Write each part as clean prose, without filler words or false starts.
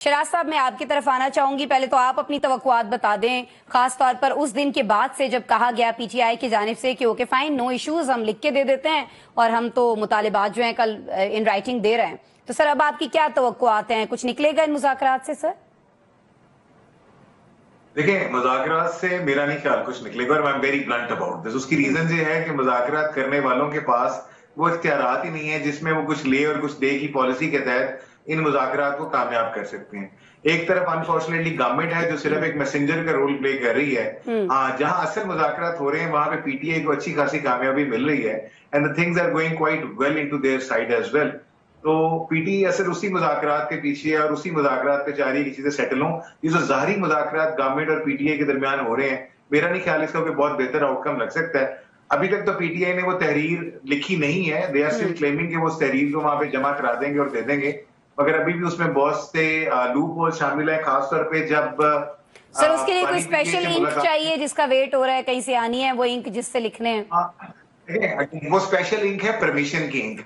शराज साहब, मैं आपकी तरफ आना चाहूंगी। पहले तो आप अपनी तवक्कुआत बता दें, खास तौर पर उस दिन के बाद से जब कहा गया पीटीआई की जानिब से कि ओके फाइन, नो इश्यूज, हम लिख के दे देते हैं और हम तो मुतालिबात जो हैं कल इन राइटिंग दे रहे हैं। तो सर अब आपकी क्या तवक्कुआत हैं, कुछ निकलेगा इन मुज़ाकरात से? सर देखिए, मुज़ाकरात से मेरा नहीं ख्याल कुछ निकलेगा और I am very blunt about this. उसकी रीजन ये है कि मुज़ाकरात करने वालों के पास वो इख्तियारात ही नहीं है जिसमें वो कुछ ले और कुछ दे की पॉलिसी के तहत इन मुज़ाकरात को कामयाब कर सकते हैं। एक तरफ अनफॉर्चुनेटली गवर्नमेंट है जो सिर्फ एक मैसेंजर का रोल प्ले कर रही है। जहां असल मुज़ाकरात हो रहे हैं वहां पे पीटीआई को अच्छी खासी कामयाबी मिल रही है and the things are going quite well into their side as well. तो पीटीआई असल उसी मुज़ाकरात के पीछे है और उसी मुज़ाकरात पे चाह रही है कि चीजें सेटल हों। ये जो ज़ाहिरी मुज़ाकरात गवर्नमेंट और पीटीआई के दरमियान हो रहे हैं, मेरा नहीं ख्याल इसका कोई बहुत बेहतर आउटकम लग सकता है। अभी तक तो पीटीआई ने वो तहरीर लिखी नहीं है। दे आर स्टिल क्लेमिंग कि वो उस तहरीर को वहां पे जमा करा देंगे और दे देंगे, मगर अभी भी उसमें बहुत से लूप होल शामिल है, खासतौर पे जब सर उसके लिए कोई स्पेशल इंक चाहिए जिसका वेट हो रहा है, कहीं से आनी है वो इंक जिससे लिखने हैं? वो स्पेशल इंक है परमिशन की इंक,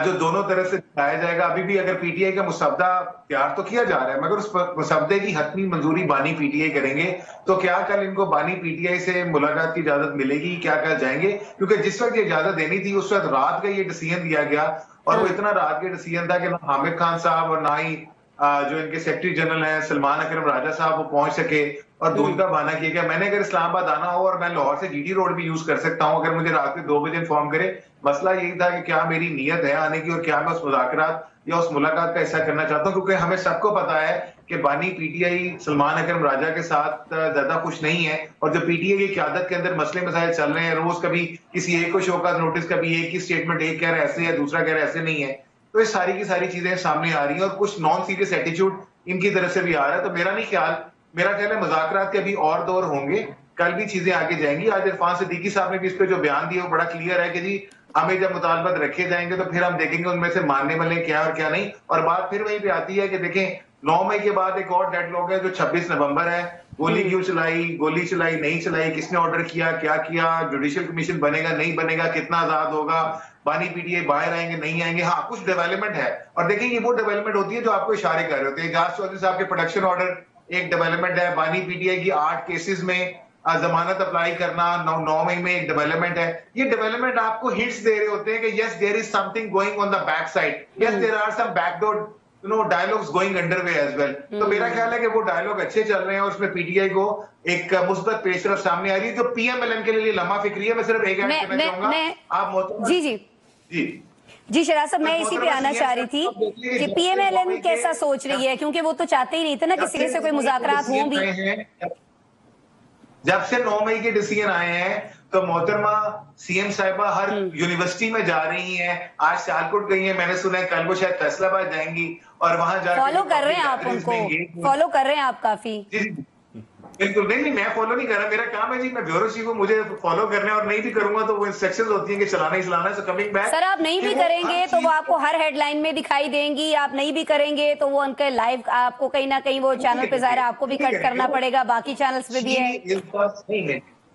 जो दोनों तरफ से दिखाया जाएगा। अभी भी अगर पीटीआई का मुसवदा तैयार तो किया जा रहा है, मगर उस मुसवदे की हतमी मंजूरी बानी पीटीआई करेंगे। तो क्या कल इनको बानी पीटीआई से मुलाकात की इजाजत मिलेगी? क्या कल जाएंगे? क्योंकि जिस वक्त ये इजाजत देनी थी उस वक्त रात का ये डिसीजन दिया गया और वो इतना रात के डिसीजन था कि ना हामिद खान साहब और ना ही जो इनके सेक्रेटरी जनरल हैं सलमान अकरम राजा साहब वो पहुंच सके और दूध का बहाना किया गया। मैंने अगर इस्लामाबाद आना हो और मैं लाहौर से जीटी रोड भी यूज कर सकता हूं, अगर मुझे रात के 2 बजे इन्फॉर्म करे। मसला यही था कि क्या मेरी नीयत है आने की और क्या मैं उस मुज़ाकरात या उस मुलाकात का हिस्सा करना चाहता हूं, क्योंकि हमें सबको पता है कि बानी पीटीआई सलमान अकरम राजा के साथ ज्यादा खुश नहीं है और जो पीटीआई की क़यादत के अंदर मसले मसाइल चल रहे हैं, रोज कभी किसी एक को शोकाज नोटिस, कभी एक ही स्टेटमेंट, एक कह रहा है ऐसे है, दूसरा कह रहा है ऐसे नहीं है। तो ये सारी की सारी चीजें सामने आ रही हैं और कुछ नॉन सीरियस एटीट्यूड इनकी तरफ से भी आ रहा है। तो मेरा ख्याल है मुज़ाकरात के अभी और दौर होंगे, कल भी चीजें आगे जाएंगी। आज इरफान सिद्दीकी साहब ने भी इस पे जो बयान दिया वो बड़ा क्लियर है कि जी हमें जब मुतालबत रखे जाएंगे तो फिर हम देखेंगे उनमें से मानने वाले क्या और क्या नहीं। और बात फिर वहीं पे आती है कि देखें 9 मई के बाद एक और डेडलॉक है जो 26 नवंबर है। गोली क्यों चलाई, गोली चलाई नहीं चलाई, किसने ऑर्डर किया, क्या किया, जुडिशियल कमीशन बनेगा नहीं बनेगा, कितना आजाद होगा, बानी पीटीआई बाहर आएंगे नहीं आएंगे। हाँ, कुछ डेवलपमेंट है और देखें ये वो डेवलपमेंट होती है जो आपको इशारे कर रहे होते हैं। एजाज चौधरी साहब के प्रोडक्शन ऑर्डर एक डेवलपमेंट है, बानी पीटीआई की 8 केसेस में जमानत अप्लाई करना 9 मई में एक डेवलपमेंट है। ये डेवलपमेंट आपको हिंट्स दे रहे होते हैं कि yes there is something going on the back side, yes there are some backdoor dialogues going underway as well. तो मेरा ख्याल है कि वो डायलॉग अच्छे चल रहे हैं और उसमें पीटीआई को एक मुस्बत पेशरफ सामने आ रही है जो पीएमएलएन के लिए लम्हा फिक्री है। मैं सिर्फ एक ऐड करना चाहूंगा आप जी जी जी जी शराज साहब, मैं इसी पे आना चाह रही थी कि पीएमएलएन कैसा सोच रही है, क्योंकि वो तो चाहते ही नहीं थे ना किसी से कोई मुज़ाकरात हों भी। जब से 9 मई के डिसीजन आए हैं तो मोहतरमा सीएम साहिबा हर यूनिवर्सिटी में जा रही हैं। आज सियालकोट गई हैं, मैंने सुना है कल वो शायद फैसलाबाद जाएंगी और वहां जाकर फॉलो कर रहे हैं आप उनको, फॉलो कर रहे हैं आप काफी। बिल्कुल नहीं, मैं फॉलो नहीं कर रहा, मेरा काम है जी, मैं ब्यूरो चीफ हूं, मुझे फॉलो करने और नहीं भी करूंगा तो वो इंस्ट्रक्शंस होती हैं कि चलाना ही चलाना है। सो कमिंग बैक, सर आप नहीं भी करेंगे तो वो आपको हर हेडलाइन में दिखाई देंगी, आप नहीं भी करेंगे तो वो उनके लाइव आपको कहीं ना कहीं वो चैनल पे ज़ाहिर आपको भी कट करना पड़ेगा, बाकी चैनल्स पे भी है।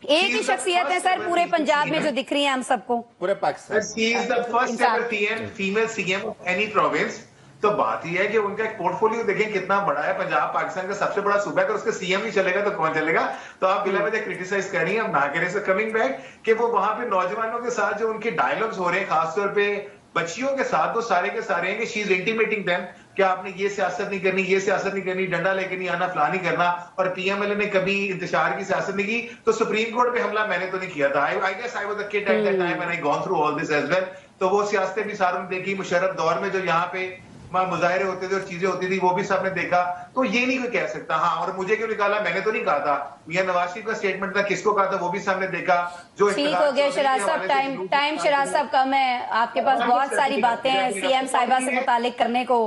एक ही शख्सियत है सर पूरे पंजाब में जो दिख रही है हम सबको, पूरे Pakistan, female CM of any province. तो बात यह है कि उनका एक पोर्टफोलियो देखें कितना बड़ा है। पंजाब पाकिस्तान का सबसे बड़ा सूबा है, अगर उसके सीएम नहीं चलेगा तो कौन चलेगा? तो आप बिला वजह क्रिटिसाइज कर रही हैं, हम ना करें। सो कमिंग बैक कि वो वहां पे नौजवानों के साथ जो उनके डायलॉग्स हो रहे हैं, खासतौर पे बच्चियों के साथ, वो सारे के सारे हैं कि शी इज इंटीमेटिंग देम कि आपने ये सियासत नहीं करनी, ये सियासत नहीं करनी, डंडा लेके नहीं आना, फलां नहीं करना। और पीएमएलए ने कभी इंतशार की सियासत नहीं की। तो सुप्रीम कोर्ट पे हमला मैंने तो नहीं किया था। I guess I was a kid at that time when I gone through all this as well. तो वो सियासतें भी सारों ने देखी। मुशर्रफ दौर में जो यहाँ पे मुजाहरे होते थे और चीजें होती थी वो भी सबने देखा। तो ये नहीं कोई कह सकता। हाँ, और मुझे क्यों निकाला, मैंने तो नहीं कहा था। मियां नवाज शरीफ का स्टेटमेंट था, किसको कहा था वो भी सबने देखा। जो ठीक हो गया शराज साहब, टाइम शराज साहब कम है, आपके पास बहुत सारी बातें हैं सीएम साहिबा से मुतालिक करने को,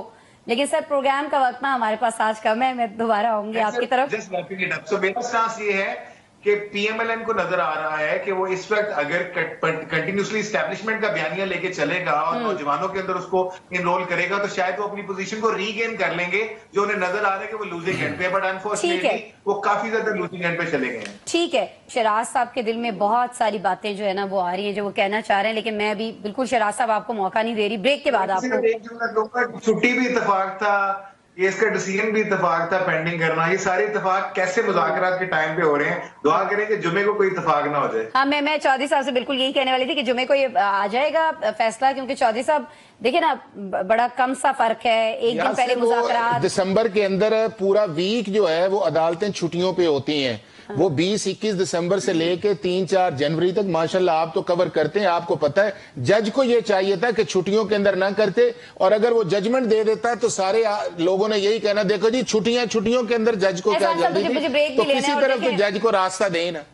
लेकिन सर प्रोग्राम का वक्त ना हमारे पास आज कम है। मैं दोबारा आऊंगी आपकी तरफ। मेरा स्टांस ये है कि पीएमएलएन को नजर आ रहा है कि वो इस वक्त अगर कंटिन्यूसली एस्टैब्लिशमेंट का बयानिया लेके चलेगा और नौजवानों के अंदर उसको इनरोल करेगा तो शायद वो अपनी पोजीशन को रीगेन कर लेंगे, जो उन्हें नजर आ रहा है कि वो लूजिंग एंड पे। बट अनफॉर्चुनेटली वो काफी ज्यादा लूजिंग एंड पे चले गए हैं। ठीक है, शराज साहब के दिल में बहुत सारी बातें जो है ना वो आ रही है जो वो कहना चाह रहे हैं, लेकिन मैं अभी बिल्कुल शराज साहब आपको मौका नहीं दे रही। ब्रेक के बाद आपको छुट्टी भी इत्तेफाक था, केस का डिसीजन भी इत्तेफाक था पेंडिंग करना, ये सारे इत्तेफाक कैसे मुज़ाकरात के टाइम पे हो रहे हैं। दुआ करें कि जुमे को कोई इत्तेफाक ना हो जाए। हाँ, मैं चौधरी साहब से बिल्कुल यही कहने वाली थी कि जुमे को ये आ जाएगा फैसला, क्योंकि चौधरी साहब देखिए ना, बड़ा कम सा फर्क है, एक दिन पहले मुज़ाकरात। दिसंबर के अंदर पूरा वीक जो है वो अदालतें छुट्टियों पे होती हैं। वो 20-21 दिसंबर से लेके 3-4 जनवरी तक माशाल्लाह आप तो कवर करते हैं, आपको पता है। जज को ये चाहिए था कि छुट्टियों के अंदर ना करते, और अगर वो जजमेंट दे देता तो सारे लोगों ने यही कहना, देखो जी छुट्टियों के अंदर जज को क्या जल्दी थी, तो किसी तरफ तो जज को रास्ता दें ना।